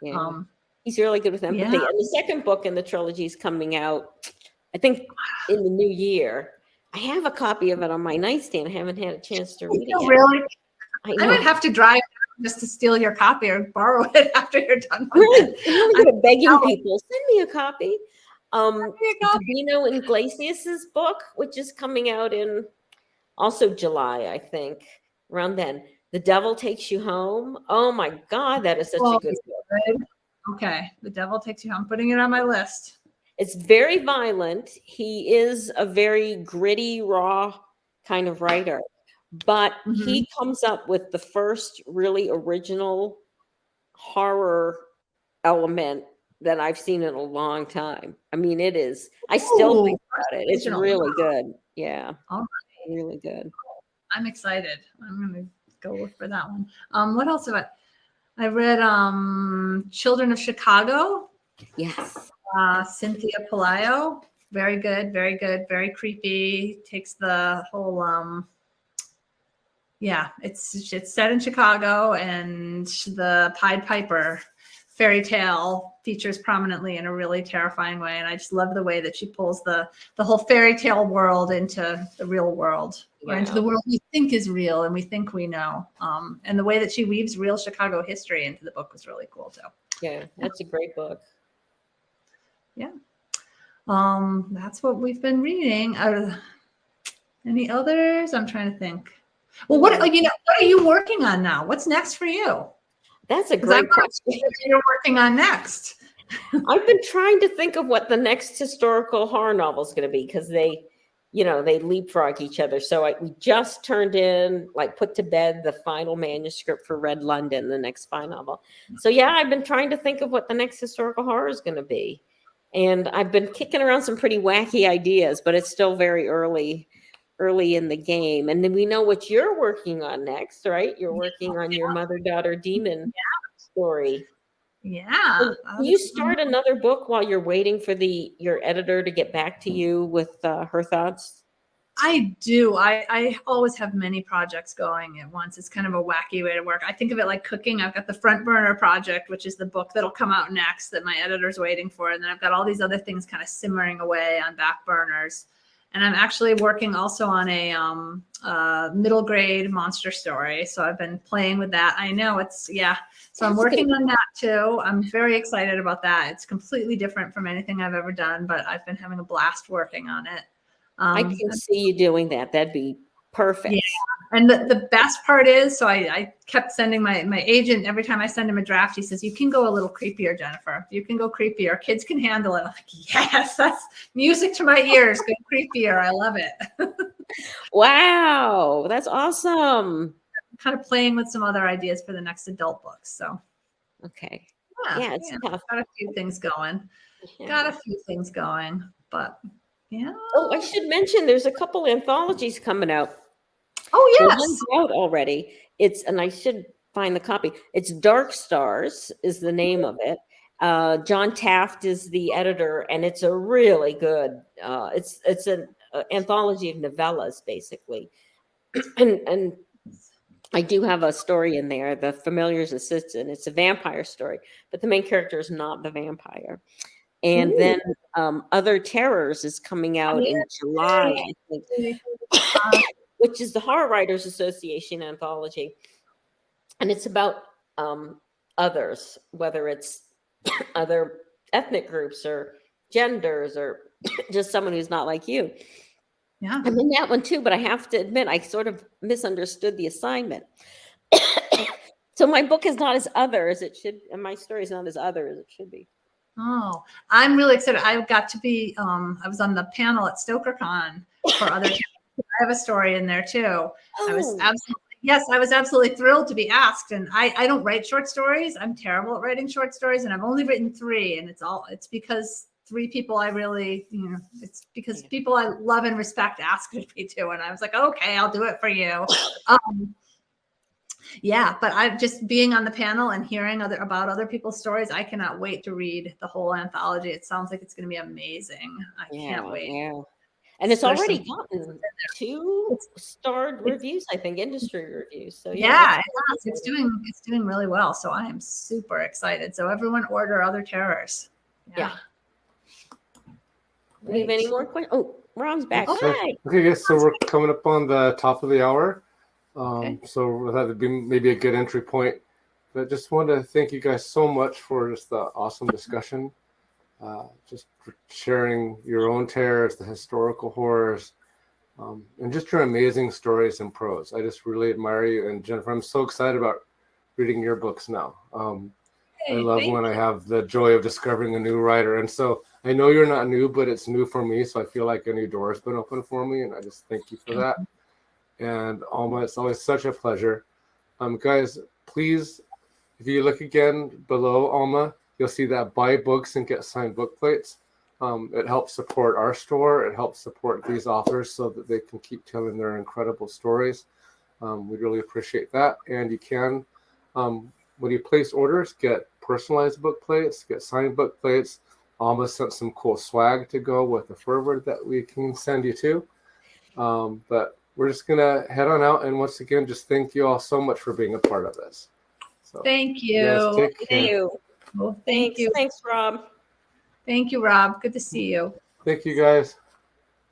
B: Yeah. He's really good with empathy.
C: Yeah.
B: And the second book in the trilogy is coming out, I think, in the new year. I have a copy of it on my nightstand. I haven't had a chance to read it yet.
C: Really?
B: I
C: I might have to drive just to steal your copy or borrow it after you're done with
B: Really,
C: it.
B: I'm really good at begging people, send me a copy.
C: me a copy.
B: Dino Iglesias's book, which is coming out in also July, I think, around then. The Devil Takes You Home. Oh my God, that is such a good book.
C: Okay, The Devil Takes You Home. I'm putting it on my list.
B: It's very violent. He is a very gritty, raw kind of writer. But he comes up with the first really original horror element that I've seen in a long time. I mean, it is. I still think about it. It's really good. Yeah.
C: All right.
B: Really good.
C: I'm excited. I'm going to go look for that one. What else have I read Children of Chicago.
B: Yes.
C: Cynthia Pelayo. Very good, very good, very creepy. Takes the whole it's set in Chicago, and the Pied Piper fairy tale features prominently in a really terrifying way. And I just love the way that she pulls the whole fairy tale world into the real world, or into the world we think is real and we think we know. And the way that she weaves real Chicago history into the book was really cool too.
B: Yeah, that's a great book.
C: Yeah. That's what we've been reading. Any others? I'm trying to think. Well, what are you working on now? What's next for you?
B: That's a great question.
C: What you're working on next?
B: I've been trying to think of what the next historical horror novel is going to be, because they leapfrog each other. So we just turned in, put to bed the final manuscript for Red London, the next spy novel. So yeah, I've been trying to think of what the next historical horror is going to be. And I've been kicking around some pretty wacky ideas, but it's still very early in the game. And then we know what you're working on next, right? You're working on your mother-daughter demon story.
C: Yeah.
B: Can you start another book while you're waiting for your editor to get back to you with her thoughts?
C: I do. I always have many projects going at once. It's kind of a wacky way to work. I think of it like cooking. I've got the front burner project, which is the book that'll come out next that my editor's waiting for. And then I've got all these other things kind of simmering away on back burners. And I'm actually working also on a middle grade monster story. So I've been playing with that. I know so I'm working on that too. I'm very excited about that. It's completely different from anything I've ever done, but I've been having a blast working on it.
B: I can see you doing that. That'd be perfect.
C: Yeah. And the best part is, so I kept sending my agent, every time I send him a draft, he says, you can go a little creepier, Jennifer. You can go creepier. Kids can handle it. I'm like, yes, that's music to my ears. Go creepier. I love it.
B: Wow. That's awesome.
C: I'm kind of playing with some other ideas for the next adult books. So,
B: okay.
C: Yeah, it's tough. Got a few things going. But yeah.
B: Oh, I should mention there's a couple anthologies coming out.
C: Oh, yes.
B: One's out already. And I should find the copy. It's Dark Stars is the name of it. John Taft is the editor, and it's a really good, it's an anthology of novellas, basically. And I do have a story in there, The Familiar's Assistant. It's a vampire story, but the main character is not the vampire. And then Other Terrors is coming out in July, I think, which is the Horror Writers Association anthology. And it's about others, whether it's other ethnic groups or genders or just someone who's not like you.
C: Yeah.
B: I'm in that one too, but I have to admit, I sort of misunderstood the assignment. So my book is not as other as it should, and my story is not as other as it should be.
C: Oh, I'm really excited. I got to be, I was on the panel at StokerCon for Other Terrors. I have a story in there too.
B: Oh.
C: I was absolutely thrilled to be asked. And I don't write short stories. I'm terrible at writing short stories, and I've only written 3. And it's because 3 people I really, it's because people I love and respect asked me to. And I was like, okay, I'll do it for you. Yeah, but I've just being on the panel and hearing about other people's stories. I cannot wait to read the whole anthology. It sounds like it's going to be amazing. I can't wait.
B: Yeah. And it's
C: There's
B: already
C: some-
B: gotten 2-starred reviews, I think, industry reviews. So
C: yeah, it's doing really well. So I am super excited. So everyone order Other Terrors.
B: Yeah. Do we have any more questions? Oh, Ron's back.
A: Okay.
B: Hi.
A: Okay, guys, so we're coming up on the top of the hour.
C: Okay.
A: So that would be maybe a good entry point. But just wanted to thank you guys so much for just the awesome discussion. Just for sharing your own terrors, the historical horrors, and just your amazing stories and prose. I just really admire you. And Jennifer, I'm so excited about reading your books now. I love when I have the joy of discovering a new writer. And so I know you're not new, but it's new for me. So I feel like a new door has been opened for me. And I just thank you for that. And Alma, it's always such a pleasure. Guys, please, if you look again below Alma, you'll see that buy books and get signed book plates. It helps support our store. It helps support these authors so that they can keep telling their incredible stories. We really appreciate that. And you can, when you place orders, get personalized book plates, get signed book plates. Alma sent some cool swag to go with the Fervor that we can send you to. But we're just going to head on out. And once again, just thank you all so much for being a part of this. So,
C: Thank you.
A: yes, take care.
B: Thank you.
C: Well, thank you.
B: Thanks, Rob.
C: Thank you, Rob. Good to see you.
A: Thank you, guys.